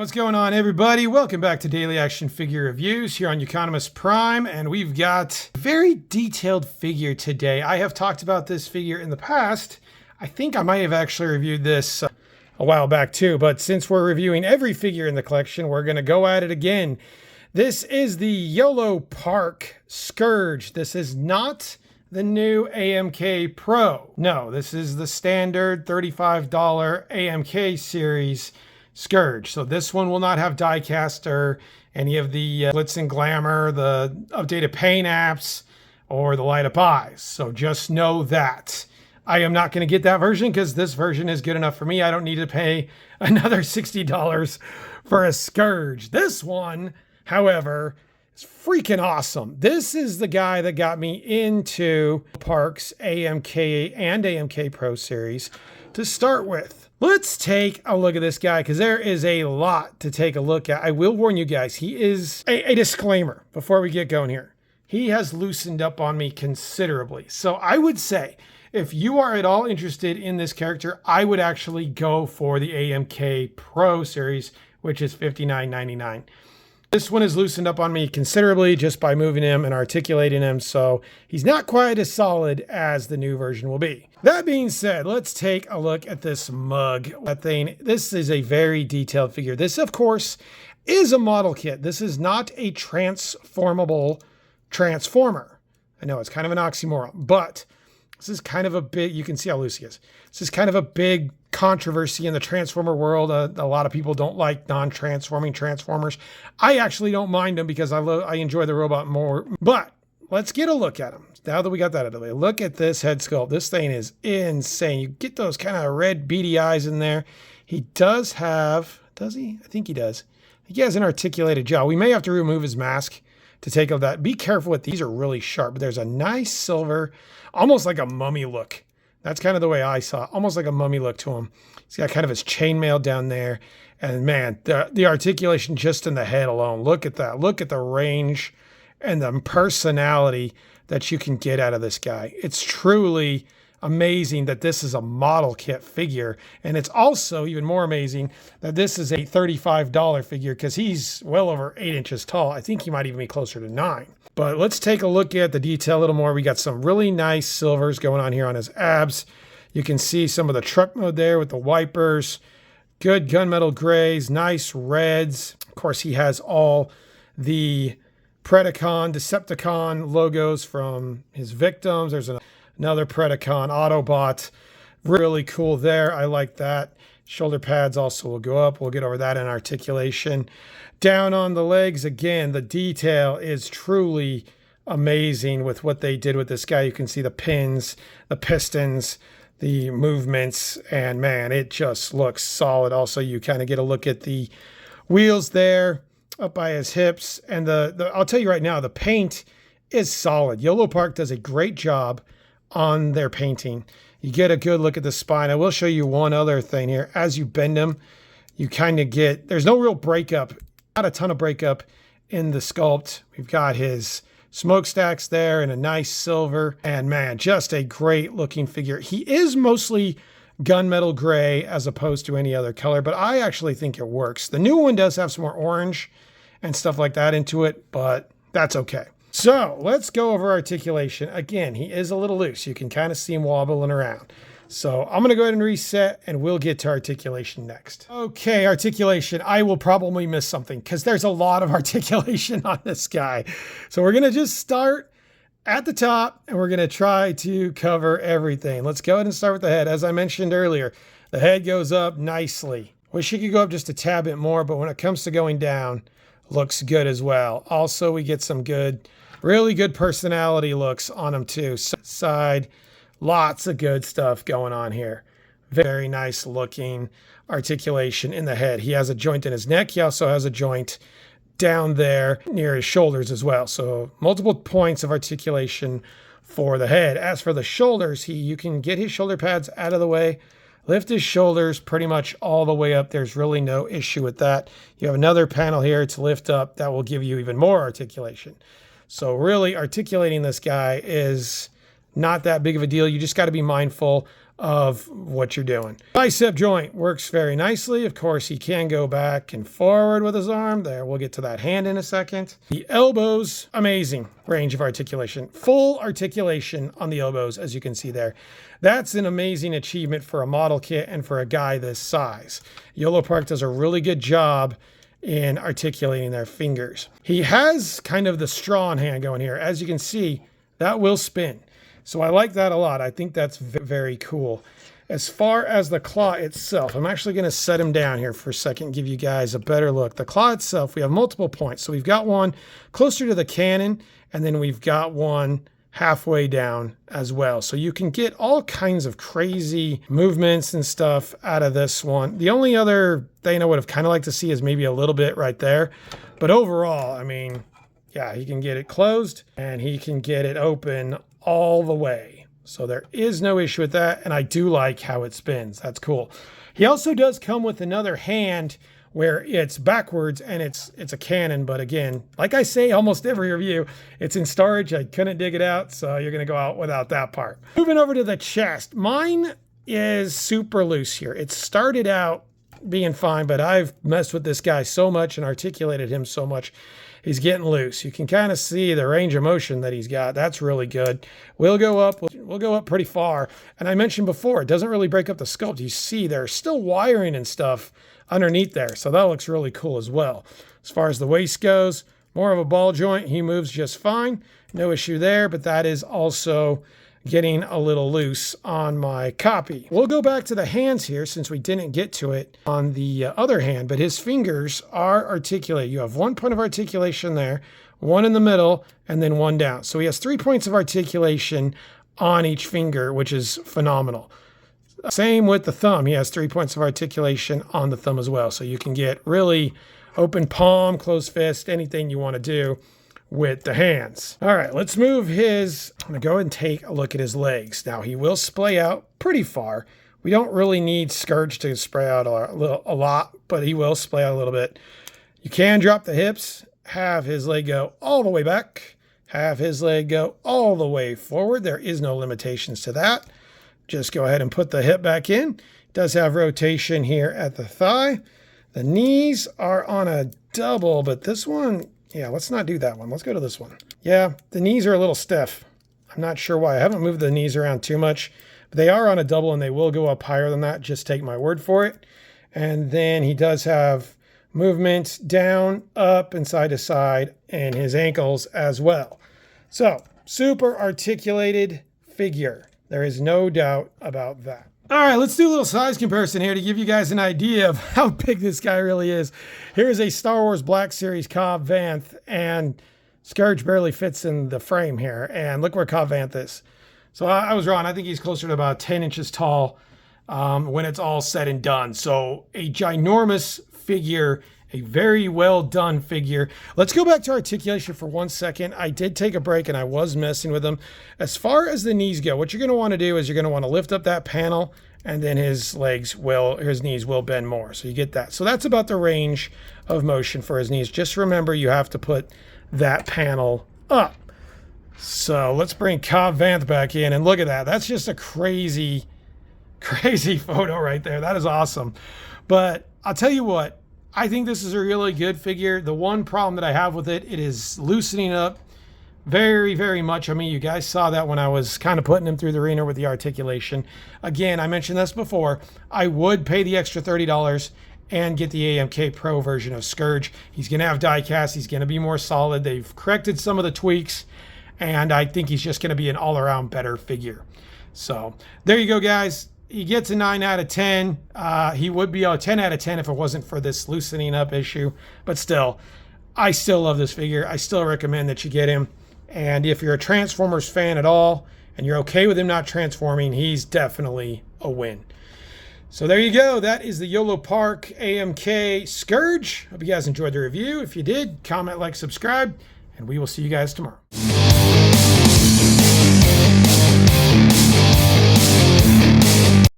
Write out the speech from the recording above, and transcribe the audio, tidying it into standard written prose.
What's going on, everybody? Welcome back to Daily Action Figure Reviews here on Economist Prime, and we've got a very detailed figure today. I have talked about this figure in the past. I think I might have actually reviewed this a while back too, but since we're reviewing every figure in the collection, we're going to go at it again. This is the Yolopark SCOURGE. This is not the new AMK Pro. No, this is the standard $35 AMK series SCOURGE. So this one will not have diecast or any of the glitz and glamour, the updated paint apps, or the light up eyes. So just know that. I am not going to get that version because this version is good enough for me. I don't need to pay another $60 for a SCOURGE. This one, however, is freaking awesome. This is the guy that got me into Park's AMK and AMK Pro series to start with. Let's take a look at this guy because there is a lot to take a look at. I will warn you guys, he is a disclaimer before we get going here. He has loosened up on me considerably. So I would say if you are at all interested in this character, I would actually go for the AMK Pro series, which is $59.99. This one has loosened up on me considerably just by moving him and articulating him, so he's not quite as solid as the new version will be. That being said, let's take a look at this mug. This is a very detailed figure. This, of course, is a model kit. This is not a transformable transformer. I know it's kind of an oxymoron, but this is kind of a big, you can see how loose he is. This is kind of a big controversy in the Transformer world. A lot of people don't like non-transforming Transformers. I actually don't mind them because I enjoy the robot more. But let's get a look at him. Now that we got that out of the way, look at this head sculpt. This thing is insane. You get those kind of red beady eyes in there. He does have, does he? I think he does. He has an articulated jaw. We may have to remove his mask to take of that. Be careful with these, are really sharp. But there's a nice silver, almost like a mummy look. That's kind of the way I saw it. Almost like a mummy look to him. He's got kind of his chainmail down there. And man, the articulation just in the head alone. Look at that. Look at the range and the personality that you can get out of this guy. It's truly amazing that this is a model kit figure. And it's also even more amazing that this is a $35 figure because he's well over 8 inches tall. I think he might even be closer to 9. But let's take a look at the detail a little more. We got some really nice silvers going on here on his abs. You can see some of the truck mode there with the wipers. Good gunmetal grays, nice reds. Of course, he has all the Predacon, Decepticon logos from his victims. There's another Predacon Autobot. Really cool there. I like that. Shoulder pads also will go up. We'll get over that in articulation. Down on the legs, again, the detail is truly amazing with what they did with this guy. You can see the pins, the pistons, the movements, and man, it just looks solid. Also, you kind of get a look at the wheels there up by his hips. And I'll tell you right now, the paint is solid. Yolopark does a great job on their painting. You get a good look at the spine. I will show you one other thing here. As you bend him, you kind of get, there's no real breakup, not a ton of breakup in the sculpt. We've got his smokestacks there and a nice silver. And man, just a great looking figure. He is mostly gunmetal gray as opposed to any other color, but I actually think it works. The new one does have some more orange and stuff like that into it, but that's okay. So let's go over articulation. Again, he is a little loose. You can kind of see him wobbling around. So I'm going to go ahead and reset and we'll get to articulation next. Okay, articulation. I will probably miss something because there's a lot of articulation on this guy. So we're going to just start at the top and we're going to try to cover everything. Let's go ahead and start with the head. As I mentioned earlier, the head goes up nicely. Wish you could go up just a tad bit more, but when it comes to going down, looks good as well. Also, we get some good, really good personality looks on him too. Side, lots of good stuff going on here. Very nice looking articulation in the head. He has a joint in his neck. He also has a joint down there near his shoulders as well. So multiple points of articulation for the head. As for the shoulders, you can get his shoulder pads out of the way, lift his shoulders pretty much all the way up. There's really no issue with that. You have another panel here to lift up that will give you even more articulation. So really articulating this guy is not that big of a deal. You just got to be mindful of what you're doing. Bicep joint works very nicely. Of course, he can go back and forward with his arm. There, we'll get to that hand in a second. The elbows, amazing range of articulation. Full articulation on the elbows, as you can see there. That's an amazing achievement for a model kit and for a guy this size. Yolopark does a really good job in articulating their fingers. He has kind of the straw on hand going here. As you can see, that will spin. So I like that a lot. I think that's very cool. As far as the claw itself, I'm actually going to set him down here for a second, give you guys a better look. The claw itself, we have multiple points. So we've got one closer to the cannon, and then we've got one halfway down as well. So you can get all kinds of crazy movements and stuff out of this one. The only other thing I would have kind of liked to see is maybe a little bit right there. But overall, I mean, yeah, he can get it closed and he can get it open all the way. So there is no issue with that. And I do like how it spins. That's cool. He also does come with another hand where it's backwards and it's a cannon. But again, like I say, almost every review, it's in storage. I couldn't dig it out. So you're going to go out without that part. Moving over to the chest. Mine is super loose here. It started out being fine, but I've messed with this guy so much and articulated him so much. He's getting loose. You can kind of see the range of motion that he's got. That's really good. We'll go up pretty far. And I mentioned before, it doesn't really break up the sculpt. You see there's still wiring and stuff underneath there. So that looks really cool as well. As far as the waist goes, more of a ball joint. He moves just fine. No issue there, but that is also getting a little loose on my copy. We'll go back to the hands here since we didn't get to it on the other hand, but his fingers are articulated. You have 1 point of articulation there, one in the middle, and then one down. So he has 3 points of articulation on each finger, which is phenomenal. Same with the thumb. He has 3 points of articulation on the thumb as well. So you can get really open palm, closed fist, anything you want to do with the hands. All right, let's move his, I'm gonna go ahead and take a look at his legs. Now he will splay out pretty far. We don't really need Scourge to spray out a lot, but he will splay out a little bit. You can drop the hips, have his leg go all the way back, have his leg go all the way forward. There is no limitations to that. Just go ahead and put the hip back in. It does have rotation here at the thigh. The knees are on a double, but this one, yeah, let's not do that one. Let's go to this one. Yeah, the knees are a little stiff. I'm not sure why. I haven't moved the knees around too much, but they are on a double and they will go up higher than that. Just take my word for it. And then he does have movement down, up, and side to side, and his ankles as well. So, super articulated figure. There is no doubt about that. All right, let's do a little size comparison here to give you guys an idea of how big this guy really is. Here's a Star Wars Black Series Cobb Vanth, and Scourge barely fits in the frame here. And look where Cobb Vanth is. So I was wrong. I think he's closer to about 10 inches tall when it's all said and done. So a ginormous figure, a very well done figure. Let's go back to articulation for 1 second. I did take a break and I was messing with him. As far as the knees go, what you're going to want to do is you're going to want to lift up that panel, and then his knees will bend more. So you get that. So that's about the range of motion for his knees. Just remember, you have to put that panel up. So let's bring Cobb Vanth back in, and look at that. That's just a crazy, crazy photo right there. That is awesome. But I'll tell you what, I think this is a really good figure. The one problem that I have with it, it is loosening up very, very much. I mean, you guys saw that when I was kind of putting him through the arena with the articulation. Again, I mentioned this before. I would pay the extra $30 and get the AMK Pro version of Scourge. He's going to have die cast. He's going to be more solid. They've corrected some of the tweaks, and I think he's just going to be an all-around better figure. So there you go, guys. He gets a 9 out of 10. He would be a 10 out of 10 if it wasn't for this loosening up issue. But still, I still love this figure. I still recommend that you get him. And if you're a Transformers fan at all, and you're okay with him not transforming, he's definitely a win. So there you go. That is the Yolopark AMK Scourge. Hope you guys enjoyed the review. If you did, comment, like, subscribe, and we will see you guys tomorrow.